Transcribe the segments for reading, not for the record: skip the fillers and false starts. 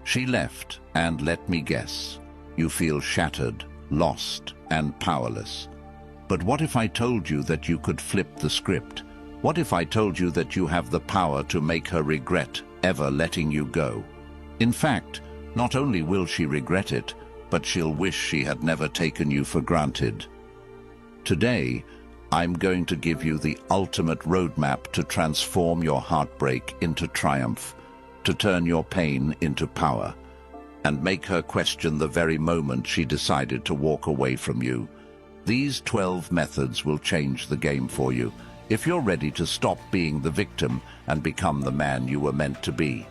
She left, and let me guess, you feel shattered, lost, and powerless. But what if I told you that you could flip the script? What if I told you that you have the power to make her regret ever letting you go? In fact, not only will she regret it, but she'll wish she had never taken you for granted. Today, I'm going to give you the ultimate roadmap to transform your heartbreak into triumph, to turn your pain into power, and make her question the very moment she decided to walk away from you. These 12 methods will change the game for you, if you're ready to stop being the victim and become the man you were meant to be.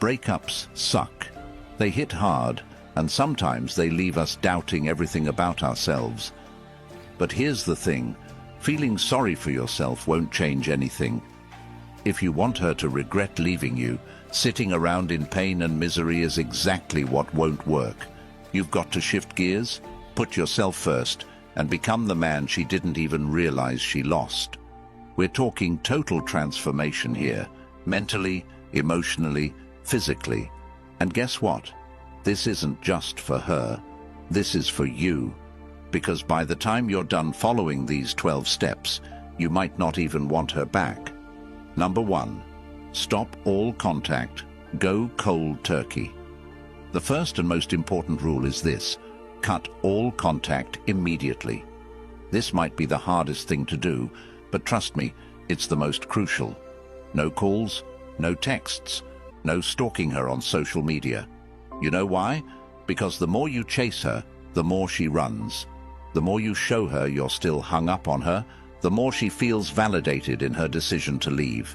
Breakups suck. They hit hard, and sometimes they leave us doubting everything about ourselves. But here's the thing, feeling sorry for yourself won't change anything. If you want her to regret leaving you, sitting around in pain and misery is exactly what won't work. You've got to shift gears, put yourself first, and become the man she didn't even realize she lost. We're talking total transformation here, mentally, emotionally, physically. And guess what? This isn't just for her. This is for you. Because by the time you're done following these 12 steps, you might not even want her back. Number 1. Stop all contact. Go cold turkey. The first and most important rule is this: cut all contact immediately. This might be the hardest thing to do, but trust me, it's the most crucial. No calls, no texts, no stalking her on social media. You know why? Because the more you chase her, the more she runs. The more you show her you're still hung up on her, the more she feels validated in her decision to leave.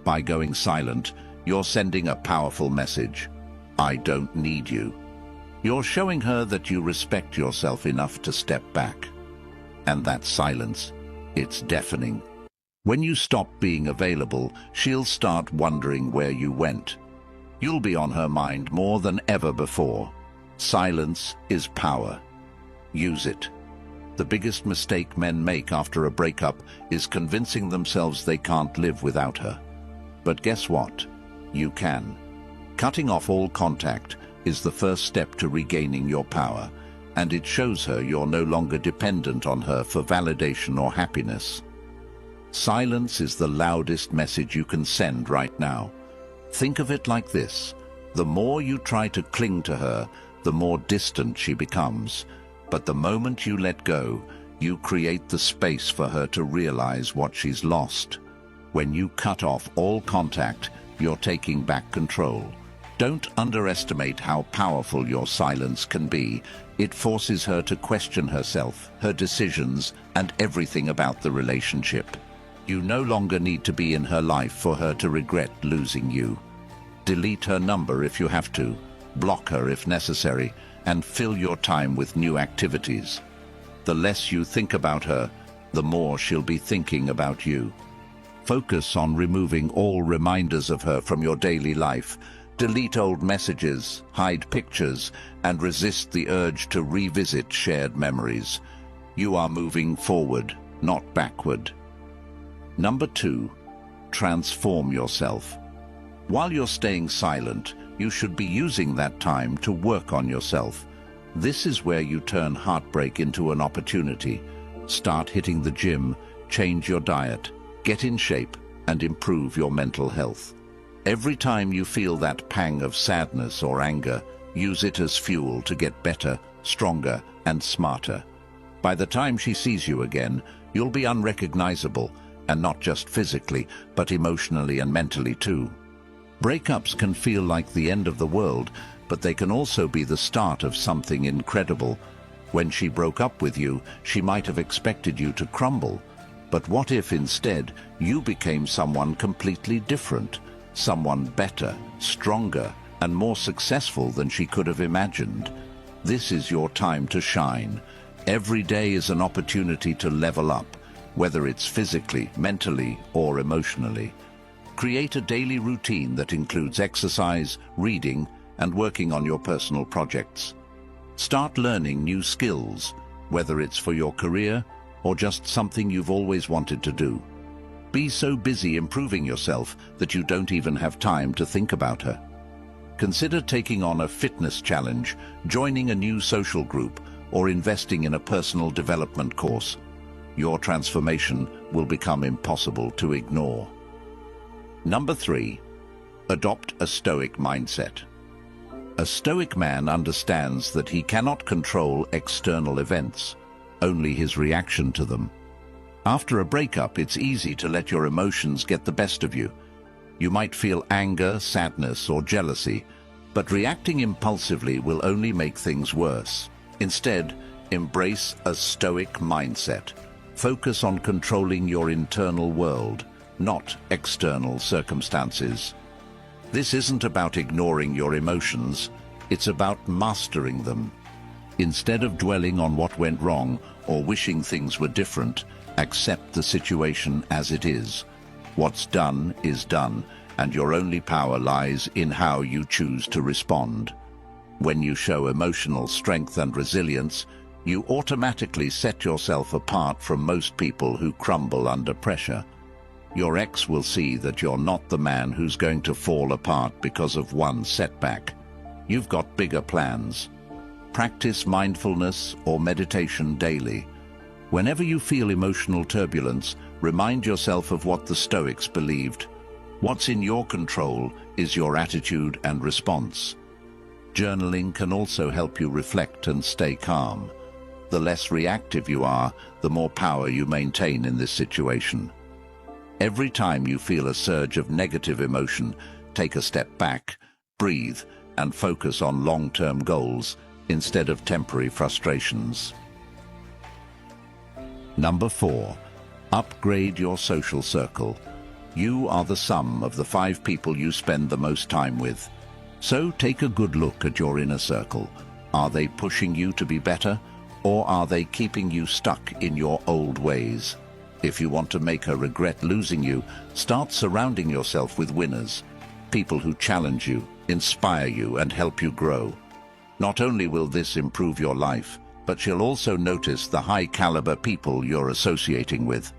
By going silent, you're sending a powerful message. I don't need you. You're showing her that you respect yourself enough to step back. And that silence, it's deafening. When you stop being available, she'll start wondering where you went. You'll be on her mind more than ever before. Silence is power. Use it. The biggest mistake men make after a breakup is convincing themselves they can't live without her. But guess what? You can. Cutting off all contact is the first step to regaining your power, and it shows her you're no longer dependent on her for validation or happiness. Silence is the loudest message you can send right now. Think of it like this: the more you try to cling to her, the more distant she becomes. But the moment you let go, you create the space for her to realize what she's lost. When you cut off all contact, you're taking back control. Don't underestimate how powerful your silence can be. It forces her to question herself, her decisions, and everything about the relationship. You no longer need to be in her life for her to regret losing you. Delete her number if you have to, block her if necessary, and fill your time with new activities. The less you think about her, the more she'll be thinking about you. Focus on removing all reminders of her from your daily life. Delete old messages, hide pictures, and resist the urge to revisit shared memories. You are moving forward, not backward. Number 2, transform yourself. While you're staying silent, you should be using that time to work on yourself. This is where you turn heartbreak into an opportunity. Start hitting the gym, change your diet, get in shape, and improve your mental health. Every time you feel that pang of sadness or anger, use it as fuel to get better, stronger, and smarter. By the time she sees you again, you'll be unrecognizable, and not just physically, but emotionally and mentally too. Breakups can feel like the end of the world, but they can also be the start of something incredible. When she broke up with you, she might have expected you to crumble. But what if instead you became someone completely different, someone better, stronger, and more successful than she could have imagined? This is your time to shine. Every day is an opportunity to level up, whether it's physically, mentally, or emotionally. Create a daily routine that includes exercise, reading, and working on your personal projects. Start learning new skills, whether it's for your career or just something you've always wanted to do. Be so busy improving yourself that you don't even have time to think about her. Consider taking on a fitness challenge, joining a new social group, or investing in a personal development course. Your transformation will become impossible to ignore. Number 3. Adopt a Stoic mindset. A Stoic man understands that he cannot control external events, only his reaction to them. After a breakup, it's easy to let your emotions get the best of you. You might feel anger, sadness, or jealousy, but reacting impulsively will only make things worse. Instead, embrace a Stoic mindset. Focus on controlling your internal world, not external circumstances. This isn't about ignoring your emotions, it's about mastering them. Instead of dwelling on what went wrong or wishing things were different, accept the situation as it is. What's done is done, and your only power lies in how you choose to respond. When you show emotional strength and resilience, you automatically set yourself apart from most people who crumble under pressure. Your ex will see that you're not the man who's going to fall apart because of one setback. You've got bigger plans. Practice mindfulness or meditation daily. Whenever you feel emotional turbulence, remind yourself of what the Stoics believed. What's in your control is your attitude and response. Journaling can also help you reflect and stay calm. The less reactive you are, the more power you maintain in this situation. Every time you feel a surge of negative emotion, take a step back, breathe, and focus on long-term goals instead of temporary frustrations. Number 4. Upgrade your social circle. You are the sum of the 5 people you spend the most time with. So take a good look at your inner circle. Are they pushing you to be better, or are they keeping you stuck in your old ways? If you want to make her regret losing you, start surrounding yourself with winners, people who challenge you, inspire you, and help you grow. Not only will this improve your life, but she'll also notice the high-caliber people you're associating with.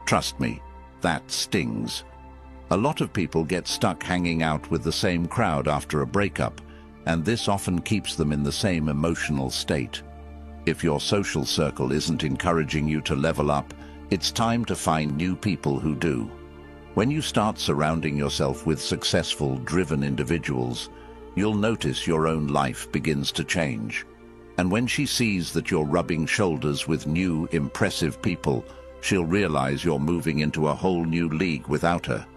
Trust me, that stings. A lot of people get stuck hanging out with the same crowd after a breakup, and this often keeps them in the same emotional state. If your social circle isn't encouraging you to level up, it's time to find new people who do. When you start surrounding yourself with successful, driven individuals, you'll notice your own life begins to change. And when she sees that you're rubbing shoulders with new, impressive people, she'll realize you're moving into a whole new league without her.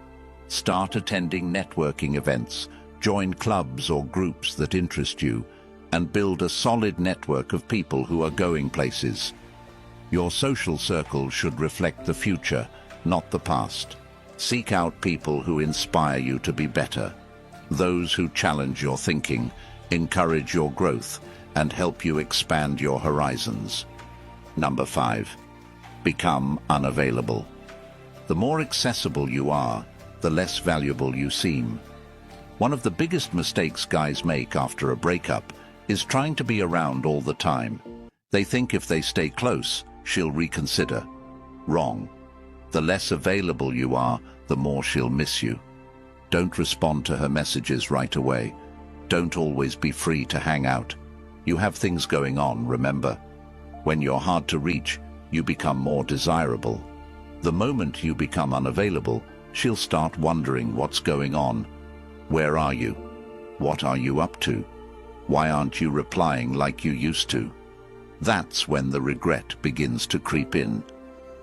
Start attending networking events, join clubs or groups that interest you, and build a solid network of people who are going places. Your social circle should reflect the future, not the past. Seek out people who inspire you to be better, those who challenge your thinking, encourage your growth, and help you expand your horizons. Number 5. Become unavailable. The more accessible you are, the less valuable you seem. One of the biggest mistakes guys make after a breakup is trying to be around all the time. They think if they stay close, she'll reconsider. Wrong. The less available you are, the more she'll miss you. Don't respond to her messages right away. Don't always be free to hang out. You have things going on, remember. When you're hard to reach, you become more desirable. The moment you become unavailable, she'll start wondering what's going on. Where are you? What are you up to? Why aren't you replying like you used to? That's when the regret begins to creep in.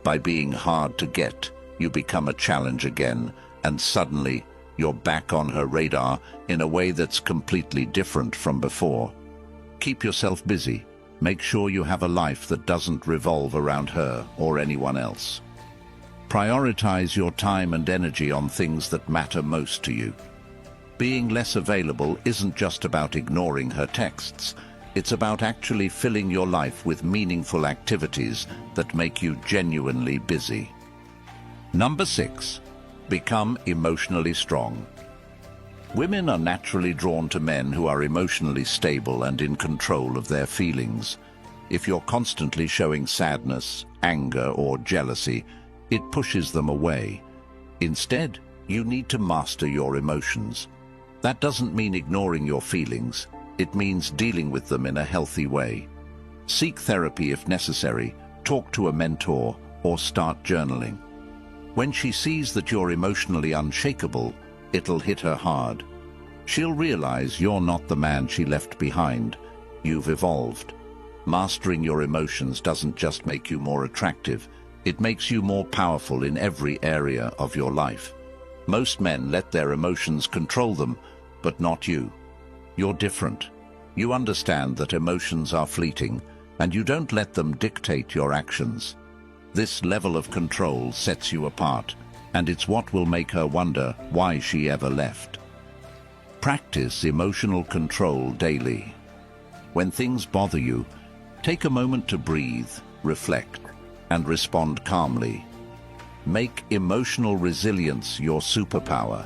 By being hard to get, you become a challenge again, and suddenly you're back on her radar in a way that's completely different from before. Keep yourself busy. Make sure you have a life that doesn't revolve around her or anyone else. Prioritize your time and energy on things that matter most to you. Being less available isn't just about ignoring her texts. It's about actually filling your life with meaningful activities that make you genuinely busy. Number 6. Become emotionally strong. Women are naturally drawn to men who are emotionally stable and in control of their feelings. If you're constantly showing sadness, anger, or jealousy, it pushes them away. Instead, you need to master your emotions. That doesn't mean ignoring your feelings. It means dealing with them in a healthy way. Seek therapy if necessary, talk to a mentor, or start journaling. When she sees that you're emotionally unshakable, it'll hit her hard. She'll realize you're not the man she left behind. You've evolved. Mastering your emotions doesn't just make you more attractive, it makes you more powerful in every area of your life. Most men let their emotions control them, but not you. You're different. You understand that emotions are fleeting, and you don't let them dictate your actions. This level of control sets you apart, and it's what will make her wonder why she ever left. Practice emotional control daily. When things bother you, take a moment to breathe, reflect, and respond calmly. Make emotional resilience your superpower.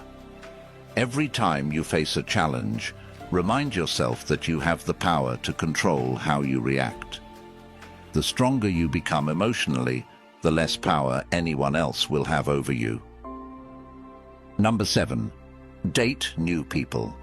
Every time you face a challenge, remind yourself that you have the power to control how you react. The stronger you become emotionally, the less power anyone else will have over you. Number 7. Date new people.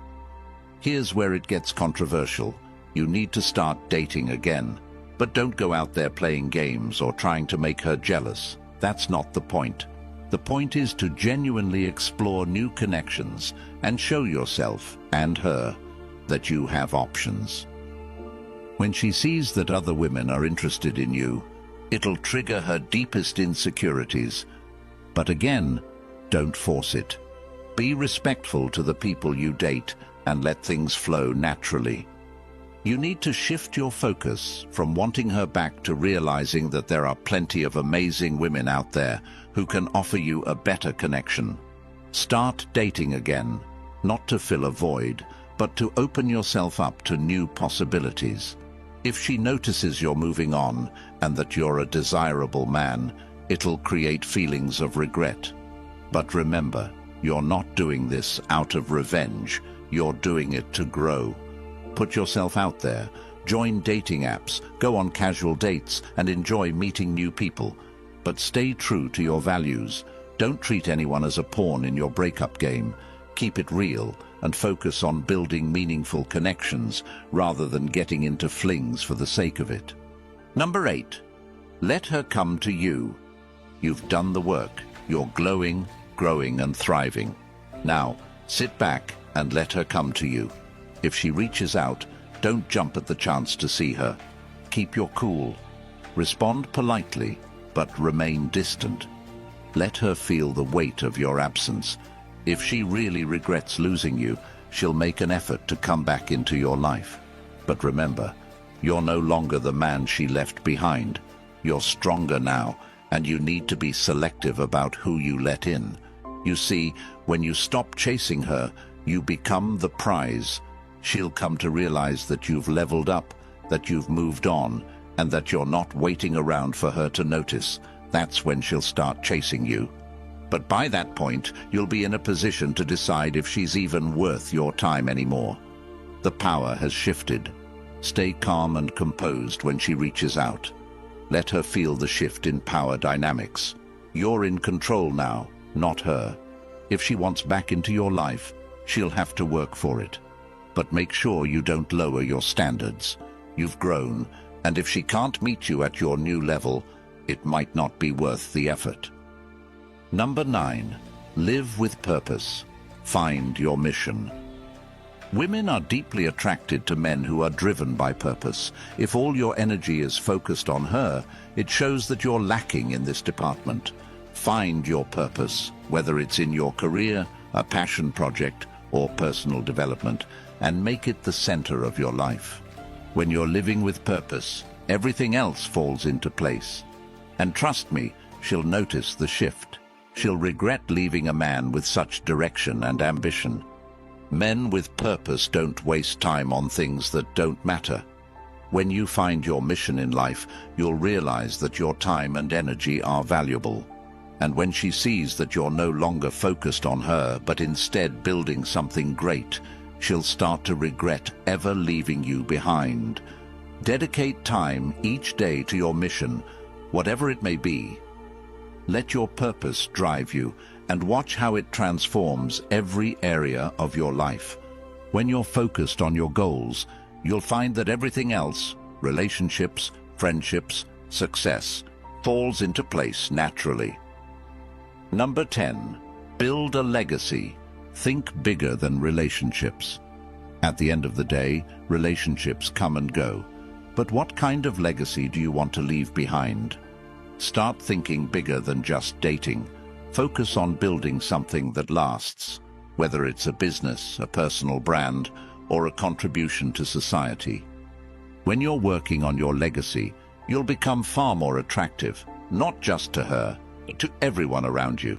Here's where it gets controversial. You need to start dating again. But don't go out there playing games or trying to make her jealous. That's not the point. The point is to genuinely explore new connections and show yourself and her that you have options. When she sees that other women are interested in you, it'll trigger her deepest insecurities. But again, don't force it. Be respectful to the people you date and let things flow naturally. You need to shift your focus from wanting her back to realizing that there are plenty of amazing women out there who can offer you a better connection. Start dating again, not to fill a void, but to open yourself up to new possibilities. If she notices you're moving on and that you're a desirable man, it'll create feelings of regret. But remember, you're not doing this out of revenge, you're doing it to grow. Put yourself out there, join dating apps, go on casual dates, and enjoy meeting new people. But stay true to your values. Don't treat anyone as a pawn in your breakup game. Keep it real and focus on building meaningful connections rather than getting into flings for the sake of it. Number 8. Let her come to you. You've done the work. You're glowing, growing, and thriving. Now, sit back and let her come to you. If she reaches out, don't jump at the chance to see her. Keep your cool. Respond politely, but remain distant. Let her feel the weight of your absence. If she really regrets losing you, she'll make an effort to come back into your life. But remember, you're no longer the man she left behind. You're stronger now, and you need to be selective about who you let in. You see, when you stop chasing her, you become the prize. She'll come to realize that you've leveled up, that you've moved on, and that you're not waiting around for her to notice. That's when she'll start chasing you. But by that point, you'll be in a position to decide if she's even worth your time anymore. The power has shifted. Stay calm and composed when she reaches out. Let her feel the shift in power dynamics. You're in control now, not her. If she wants back into your life, she'll have to work for it. But make sure you don't lower your standards. You've grown, and if she can't meet you at your new level, it might not be worth the effort. Number 9. Live with purpose. Find your mission. Women are deeply attracted to men who are driven by purpose. If all your energy is focused on her, it shows that you're lacking in this department. Find your purpose, whether it's in your career, a passion project, or personal development, and make it the center of your life. When you're living with purpose, everything else falls into place. And trust me, she'll notice the shift. She'll regret leaving a man with such direction and ambition. Men with purpose don't waste time on things that don't matter. When you find your mission in life, you'll realize that your time and energy are valuable. And when she sees that you're no longer focused on her, but instead building something great, she'll start to regret ever leaving you behind. Dedicate time each day to your mission, whatever it may be. Let your purpose drive you, and watch how it transforms every area of your life. When you're focused on your goals, you'll find that everything else, relationships, friendships, success, falls into place naturally. Number 10. Build a legacy. Think bigger than relationships. At the end of the day, relationships come and go. But what kind of legacy do you want to leave behind? Start thinking bigger than just dating. Focus on building something that lasts, whether it's a business, a personal brand, or a contribution to society. When you're working on your legacy, you'll become far more attractive, not just to her, but to everyone around you.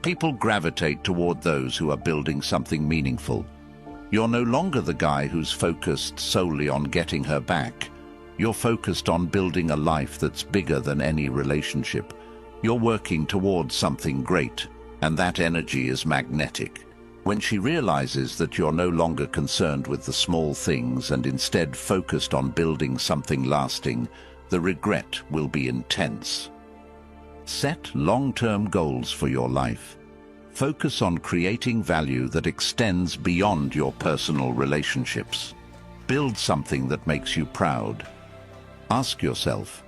People gravitate toward those who are building something meaningful. You're no longer the guy who's focused solely on getting her back. You're focused on building a life that's bigger than any relationship. You're working towards something great, and that energy is magnetic. When she realizes that you're no longer concerned with the small things and instead focused on building something lasting, the regret will be intense. Set long-term goals for your life. Focus on creating value that extends beyond your personal relationships. Build something that makes you proud. Ask yourself,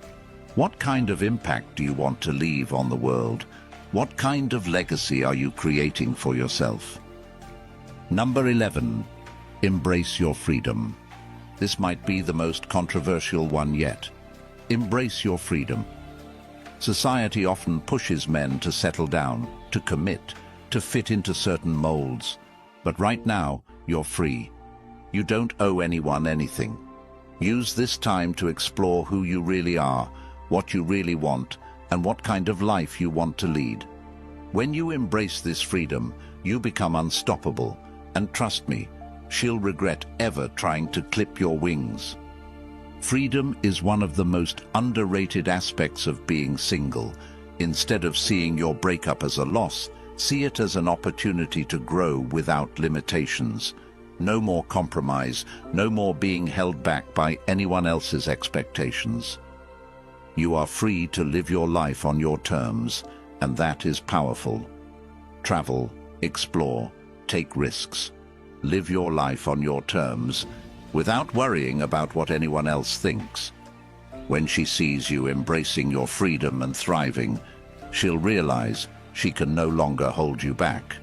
what kind of impact do you want to leave on the world? What kind of legacy are you creating for yourself? Number 11. Embrace your freedom. This might be the most controversial one yet. Embrace your freedom. Society often pushes men to settle down, to commit, to fit into certain molds. But right now, you're free. You don't owe anyone anything. Use this time to explore who you really are, what you really want, and what kind of life you want to lead. When you embrace this freedom, you become unstoppable. And trust me, she'll regret ever trying to clip your wings. Freedom is one of the most underrated aspects of being single. Instead of seeing your breakup as a loss, see it as an opportunity to grow without limitations. No more compromise, no more being held back by anyone else's expectations. You are free to live your life on your terms, and that is powerful. Travel, explore, take risks. Live your life on your terms, without worrying about what anyone else thinks. When she sees you embracing your freedom and thriving, she'll realize she can no longer hold you back.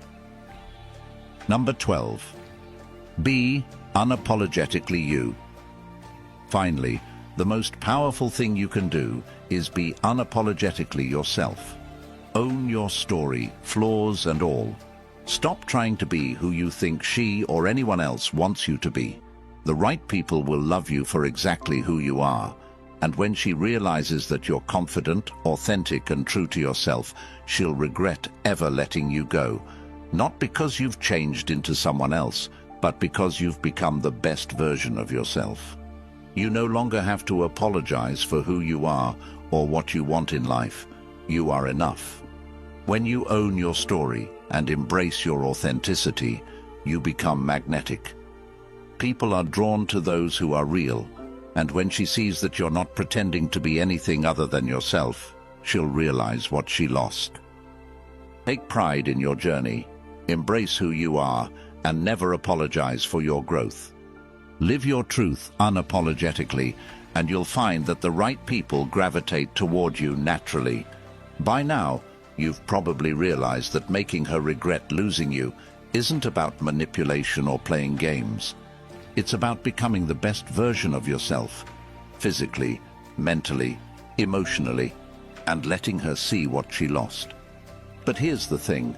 Number 12. Be unapologetically you. Finally, the most powerful thing you can do is be unapologetically yourself. Own your story, flaws and all. Stop trying to be who you think she or anyone else wants you to be. The right people will love you for exactly who you are. And when she realizes that you're confident, authentic and true to yourself, she'll regret ever letting you go. Not because you've changed into someone else, but because you've become the best version of yourself. You no longer have to apologize for who you are or what you want in life. You are enough. When you own your story and embrace your authenticity, you become magnetic. People are drawn to those who are real, and when she sees that you're not pretending to be anything other than yourself, she'll realize what she lost. Take pride in your journey, embrace who you are, and never apologize for your growth. Live your truth unapologetically, and you'll find that the right people gravitate toward you naturally. By now, you've probably realized that making her regret losing you isn't about manipulation or playing games. It's about becoming the best version of yourself, physically, mentally, emotionally, and letting her see what she lost. But here's the thing.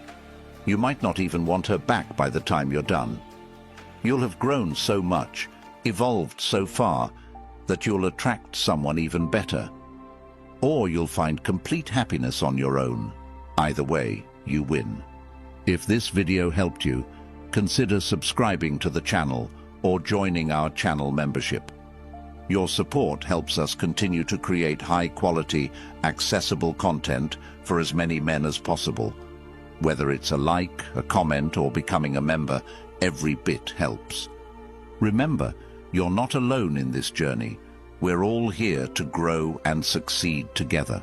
You might not even want her back by the time you're done. You'll have grown so much, evolved so far, that you'll attract someone even better. Or you'll find complete happiness on your own. Either way, you win. If this video helped you, consider subscribing to the channel or joining our channel membership. Your support helps us continue to create high-quality, accessible content for as many men as possible. Whether it's a like, a comment, or becoming a member, every bit helps. Remember, you're not alone in this journey. We're all here to grow and succeed together.